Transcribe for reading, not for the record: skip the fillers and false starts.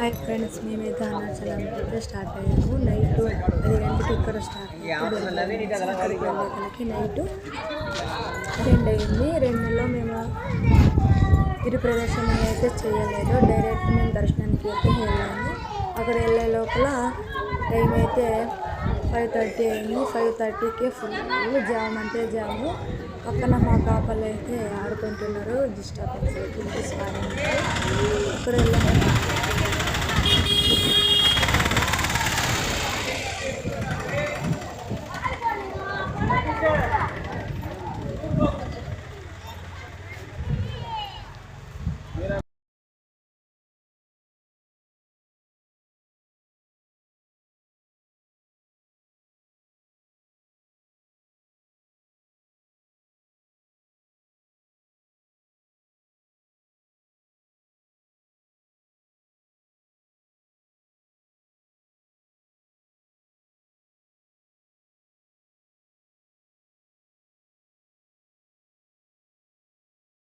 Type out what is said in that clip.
Hi friends, మేమైతే అరుణాచలం అయితే start అయ్యాము. నైట్ 10 గంటలకి ఇక్కడ స్టార్ట్ అయ్యాము. అక్కడికి వెళ్ళేకి నైట్ 2 అయింది. 2లో మేము గిరి ప్రదర్శన అయితే చేయలేదు. డైరెక్ట్ మేము దర్శనానికి అయితే వెళ్ళాము. అక్కడ వెళ్ళే లోపల టైం అయితే 5:30 అయింది. 5:30కే ఫుల్ జామ్ అంటే జాము. పక్కన మా పాపలు అయితే ఆడుకుంటున్నారు. డిస్టర్బెన్స్ అయితే అక్కడ వెళ్ళాము.